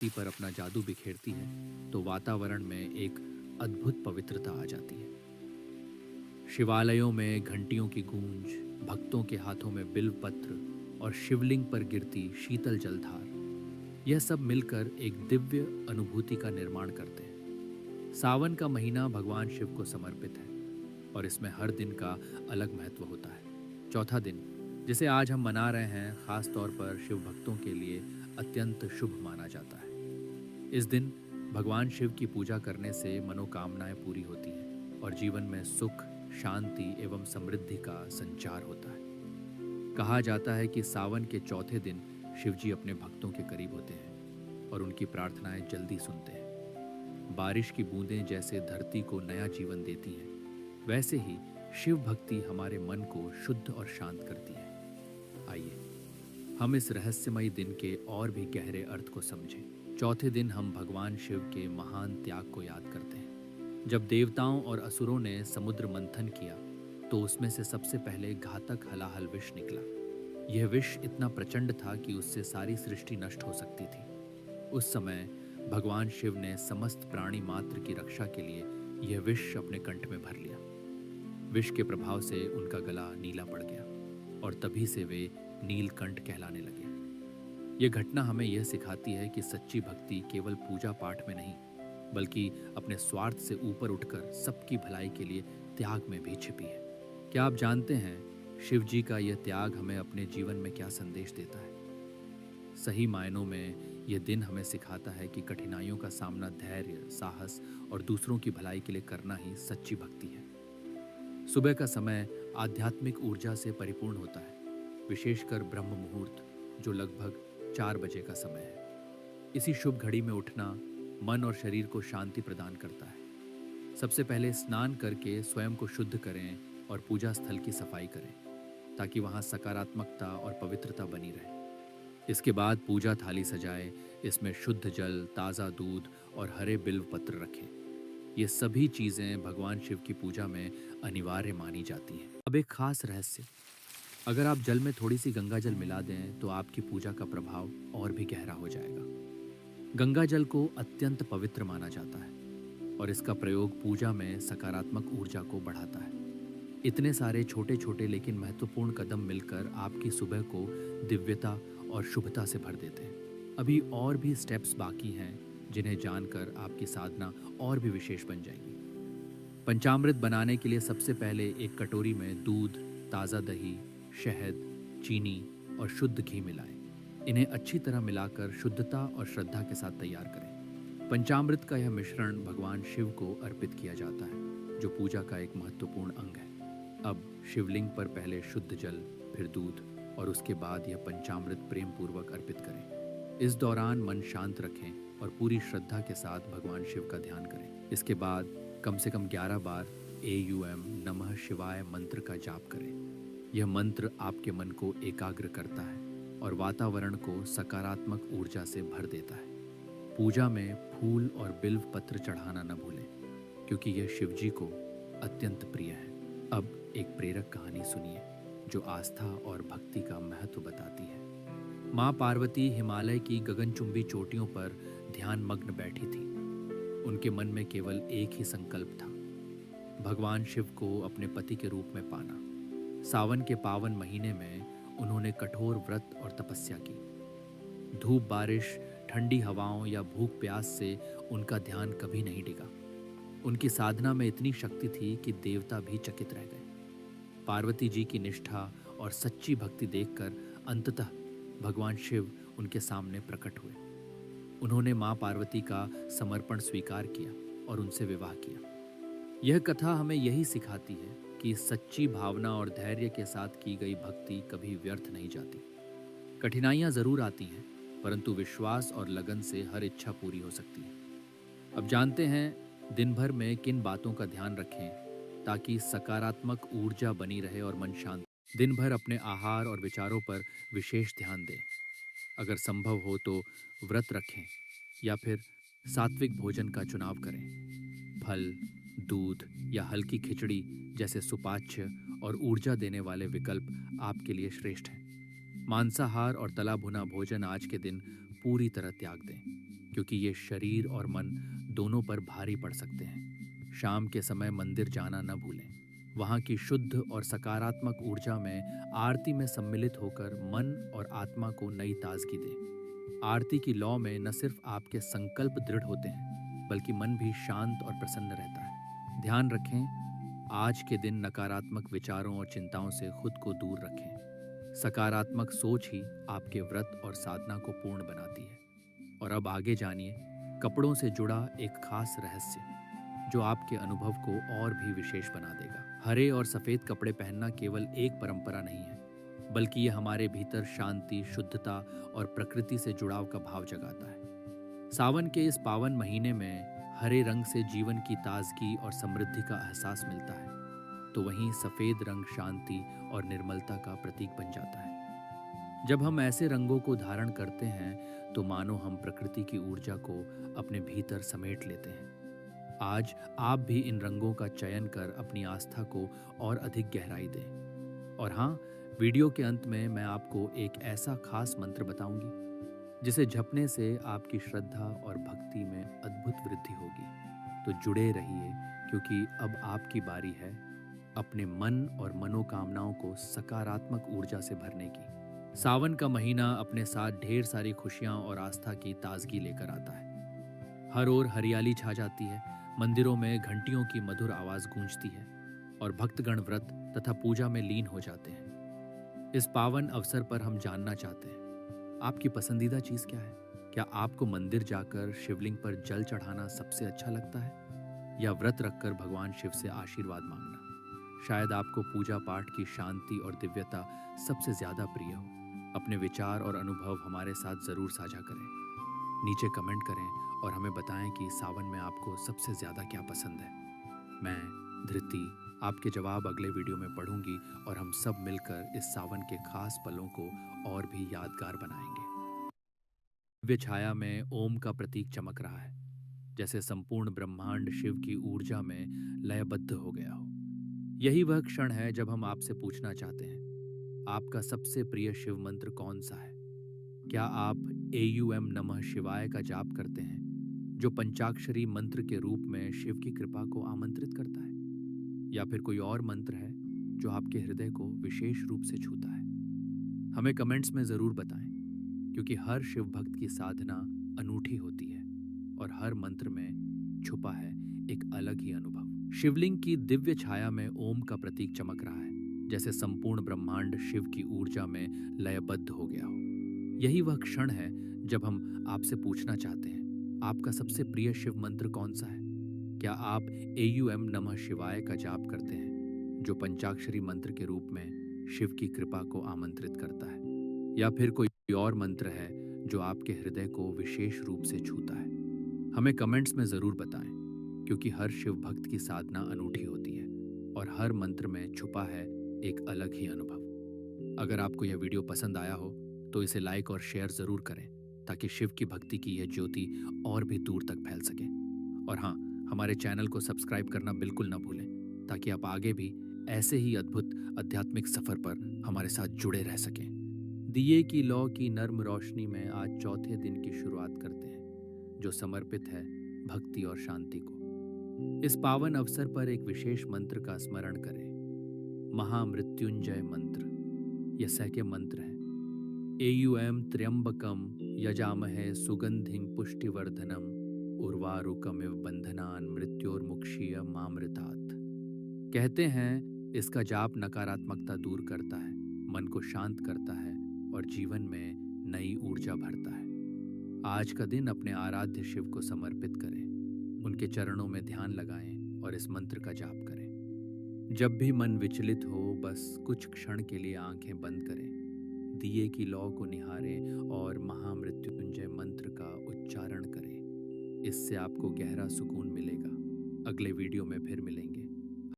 धरती पर अपना जादू बिखेरती है तो वातावरण में एक अद्भुत पवित्रता आ जाती है। शिवालयों में घंटियों की गूंज, भक्तों के हाथों में बिल्व पत्र और शिवलिंग पर गिरती शीतल जलधार, यह सब मिलकर एक दिव्य अनुभूति का निर्माण करते हैं। सावन का महीना भगवान शिव को समर्पित है और इसमें हर दिन का अलग महत्व होता है। चौथा दिन, जिसे आज हम मना रहे हैं, खास तौर पर शिव भक्तों के लिए अत्यंत शुभ माना जाता है। इस दिन भगवान शिव की पूजा करने से मनोकामनाएं पूरी होती हैं और जीवन में सुख, शांति एवं समृद्धि का संचार होता है। कहा जाता है कि सावन के चौथे दिन शिवजी अपने भक्तों के करीब होते हैं और उनकी प्रार्थनाएं जल्दी सुनते हैं। बारिश की बूंदें जैसे धरती को नया जीवन देती हैं, वैसे ही शिव भक्ति हमारे मन को शुद्ध और शांत करती है। आइए हम इस रहस्यमयी दिन के और भी गहरे अर्थ को समझें। चौथे दिन हम भगवान शिव के महान त्याग को याद करते हैं। जब देवताओं और असुरों ने समुद्र मंथन किया तो उसमें से सबसे पहले घातक हलाहल विष निकला। यह विष इतना प्रचंड था कि उससे सारी सृष्टि नष्ट हो सकती थी। उस समय भगवान शिव ने समस्त प्राणी मात्र की रक्षा के लिए यह विष अपने कंठ में भर लिया। विष के प्रभाव से उनका गला नीला पड़ गया और तभी से वे नीलकंठ कहलाने लगे। यह घटना हमें यह सिखाती है कि सच्ची भक्ति केवल पूजा पाठ में नहीं, बल्कि अपने स्वार्थ से ऊपर उठकर सबकी भलाई के लिए त्याग में भी छिपी है। क्या आप जानते हैं शिव जी का यह त्याग हमें अपने जीवन में क्या संदेश देता है? सही मायनों में यह दिन हमें सिखाता है कि कठिनाइयों का सामना धैर्य, साहस और दूसरों की भलाई के लिए करना ही सच्ची भक्ति है। सुबह का समय आध्यात्मिक ऊर्जा से परिपूर्ण होता है, विशेषकर ब्रह्म मुहूर्त, जो लगभग 4 बजे का समय है। इसी शुभ घड़ी में उठना मन और शरीर को शांति प्रदान करता है। सबसे पहले स्नान करके स्वयं को शुद्ध करें और पूजा स्थल की सफाई करें, ताकि वहां सकारात्मकता और पवित्रता बनी रहे। इसके बाद पूजा थाली सजाएं, इसमें शुद्ध जल, ताज़ा दूध और हरे बिल्व पत्र रखें। ये सभी चीज़ें भगवान शिव की पूजा में अनिवार्य मानी जाती हैं। अब एक खास रहस्य, अगर आप जल में थोड़ी सी गंगा जल मिला दें तो आपकी पूजा का प्रभाव और भी गहरा हो जाएगा। गंगा जल को अत्यंत पवित्र माना जाता है और इसका प्रयोग पूजा में सकारात्मक ऊर्जा को बढ़ाता है। इतने सारे छोटे छोटे लेकिन महत्वपूर्ण कदम मिलकर आपकी सुबह को दिव्यता और शुभता से भर देते हैं। अभी और भी स्टेप्स बाकी हैं जिन्हें जानकर आपकी साधना और भी विशेष बन जाएगी। पंचामृत बनाने के लिए सबसे पहले एक कटोरी में दूध, ताज़ा दही, शहद, चीनी और शुद्ध घी मिलाएं। इन्हें अच्छी तरह मिलाकर शुद्धता और श्रद्धा के साथ तैयार करें। पंचामृत का यह मिश्रण भगवान शिव को अर्पित किया जाता है, जो पूजा का एक महत्वपूर्ण अंग है। अब शिवलिंग पर पहले शुद्ध जल, फिर दूध और उसके बाद यह पंचामृत प्रेम पूर्वक अर्पित करें। इस दौरान मन शांत रखें और पूरी श्रद्धा के साथ भगवान शिव का ध्यान करें। इसके बाद कम से कम 11 बार AUM नमः शिवाय मंत्र का जाप करें। यह मंत्र आपके मन को एकाग्र करता है और वातावरण को सकारात्मक ऊर्जा से भर देता है। पूजा में फूल और बिल्व पत्र चढ़ाना न भूलें, क्योंकि यह शिव जी को अत्यंत प्रिय है। अब एक प्रेरक कहानी सुनिए जो आस्था और भक्ति का महत्व बताती है। माँ पार्वती हिमालय की गगनचुंबी चोटियों पर ध्यान मग्न बैठी थी। उनके मन में केवल एक ही संकल्प था, भगवान शिव को अपने पति के रूप में पाना। सावन के पावन महीने में उन्होंने कठोर व्रत और तपस्या की। धूप, बारिश, ठंडी हवाओं या भूख प्यास से उनका ध्यान कभी नहीं डिगा। उनकी साधना में इतनी शक्ति थी कि देवता भी चकित रह गए। पार्वती जी की निष्ठा और सच्ची भक्ति देखकर अंततः भगवान शिव उनके सामने प्रकट हुए। उन्होंने माँ पार्वती का समर्पण स्वीकार किया और उनसे विवाह किया। यह कथा हमें यही सिखाती है कि सच्ची भावना और धैर्य के साथ की गई भक्ति कभी व्यर्थ नहीं जाती। कठिनाइयां जरूर आती हैं, परंतु विश्वास और लगन से हर इच्छा पूरी हो सकती है। अब जानते हैं दिन भर में किन बातों का ध्यान रखें ताकि सकारात्मक ऊर्जा बनी रहे और मन शांत। दिन भर अपने आहार और विचारों पर विशेष ध्यान दें। अगर संभव हो तो व्रत रखें या फिर सात्विक भोजन का चुनाव करें। फल, दूध या हल्की खिचड़ी जैसे सुपाच्य और ऊर्जा देने वाले विकल्प आपके लिए श्रेष्ठ हैं। मांसाहार और तला भुना भोजन आज के दिन पूरी तरह त्याग दें। क्योंकि ये शरीर और मन दोनों पर भारी पड़ सकते हैं। शाम के समय मंदिर जाना न भूलें। वहाँ की शुद्ध और सकारात्मक ऊर्जा में आरती में सम्मिलित होकर मन और आत्मा को नई ताजगी दें। आरती की लौ में न सिर्फ आपके संकल्प दृढ़ होते हैं, बल्कि मन भी शांत और प्रसन्न रहता है। ध्यान रखें, आज के दिन नकारात्मक विचारों और चिंताओं से खुद को दूर रखें। सकारात्मक सोच ही आपके व्रत और साधना को पूर्ण बनाती है। और अब आगे जानिए कपड़ों से जुड़ा एक खास रहस्य, जो आपके अनुभव को और भी विशेष बना देगा। हरे और सफेद कपड़े पहनना केवल एक परंपरा नहीं है, बल्कि ये हमारे भीतर शांति, शुद्धता और प्रकृति से जुड़ाव का भाव जगाता है। सावन के इस पावन महीने में हरे रंग से जीवन की ताजगी और समृद्धि का एहसास मिलता है, तो वहीं सफेद रंग शांति और निर्मलता का प्रतीक बन जाता है। जब हम ऐसे रंगों को धारण करते हैं तो मानो हम प्रकृति की ऊर्जा को अपने भीतर समेट लेते हैं। आज आप भी इन रंगों का चयन कर अपनी आस्था को और अधिक गहराई दें। और हाँ, वीडियो के अंत में मैं आपको एक ऐसा खास मंत्र बताऊंगी जिसे जपने से आपकी श्रद्धा और भक्ति में अद्भुत वृद्धि होगी। तो जुड़े रहिए, क्योंकि अब आपकी बारी है अपने मन और मनोकामनाओं को सकारात्मक ऊर्जा से भरने की। सावन का महीना अपने साथ ढेर सारी खुशियां और आस्था की ताजगी लेकर आता है। हर ओर हरियाली छा जाती है, मंदिरों में घंटियों की मधुर आवाज गूंजती है और भक्तगण व्रत तथा पूजा में लीन हो जाते हैं। इस पावन अवसर पर हम जानना चाहते हैं, आपकी पसंदीदा चीज क्या है? क्या आपको मंदिर जाकर शिवलिंग पर जल चढ़ाना सबसे अच्छा लगता है, या व्रत रखकर भगवान शिव से आशीर्वाद मांगना? शायद आपको पूजा पाठ की शांति और दिव्यता सबसे ज्यादा प्रिय हो। अपने विचार और अनुभव हमारे साथ जरूर साझा करें। नीचे कमेंट करें और हमें बताएं कि सावन में आपको सबसे ज्यादा क्या पसंद है। मैं धृति आपके जवाब अगले वीडियो में पढ़ूंगी और हम सब मिलकर इस सावन के खास पलों को और भी यादगार बनाएंगे। दिव्य छाया में ओम का प्रतीक चमक रहा है, जैसे संपूर्ण ब्रह्मांड शिव की ऊर्जा में लयबद्ध हो गया हो। यही वह क्षण है जब हम आपसे पूछना चाहते हैं, आपका सबसे प्रिय शिव मंत्र कौन सा है? क्या आप AUM नमः शिवाय का जाप करते हैं, जो पंचाक्षरी मंत्र के रूप में शिव की कृपा को आमंत्रित करता है? या फिर कोई और मंत्र है जो आपके हृदय को विशेष रूप से छूता है? हमें कमेंट्स में जरूर बताएं, क्योंकि हर शिव भक्त की साधना अनूठी होती है और हर मंत्र में छुपा है एक अलग ही अनुभव। शिवलिंग की दिव्य छाया में ओम का प्रतीक चमक रहा है, जैसे संपूर्ण ब्रह्मांड शिव की ऊर्जा में लयबद्ध हो गया हो। यही वह क्षण है जब हम आपसे पूछना चाहते हैं, आपका सबसे प्रिय शिव मंत्र कौन सा है? क्या आप AUM नमः शिवाय का जाप करते हैं, जो पंचाक्षरी मंत्र के रूप में शिव की कृपा को आमंत्रित करता है? या फिर कोई और मंत्र है जो आपके हृदय को विशेष रूप से छूता है? हमें कमेंट्स में जरूर बताएं, क्योंकि हर शिव भक्त की साधना अनूठी होती है और हर मंत्र में छुपा है एक अलग ही अनुभव। अगर आपको यह वीडियो पसंद आया हो तो इसे लाइक और शेयर जरूर करें, ताकि शिव की भक्ति की यह ज्योति और भी दूर तक फैल सके। और हाँ, हमारे चैनल को सब्सक्राइब करना बिल्कुल न भूलें, ताकि आप आगे भी ऐसे ही अद्भुत आध्यात्मिक सफर पर हमारे साथ जुड़े रह सकें। दिए की लौ की नर्म रोशनी में आज चौथे दिन की शुरुआत करते हैं, जो समर्पित है भक्ति और शांति को। इस पावन अवसर पर एक विशेष मंत्र का स्मरण करें, महामृत्युंजय मंत्र। यह सैक्य मंत्र है। AUM त्र्यंबकम यजामहे सुगंधिं पुष्टिवर्धनम उर्वारुकमिव बंधनान मृत्योर्मुक्षीय मामृतात्। कहते हैं इसका जाप नकारात्मकता दूर करता है, मन को शांत करता है और जीवन में नई ऊर्जा भरता है। आज का दिन अपने आराध्य शिव को समर्पित करें, उनके चरणों में ध्यान लगाएं और इस मंत्र का जाप करें। जब भी मन विचलित हो, बस कुछ क्षण के लिए आंखें बंद करें, दिए की लौ को निहारें और महामृत्युंजय मंत्र का उच्चारण करें। इससे आपको गहरा सुकून मिलेगा। अगले वीडियो में फिर मिलेंगे।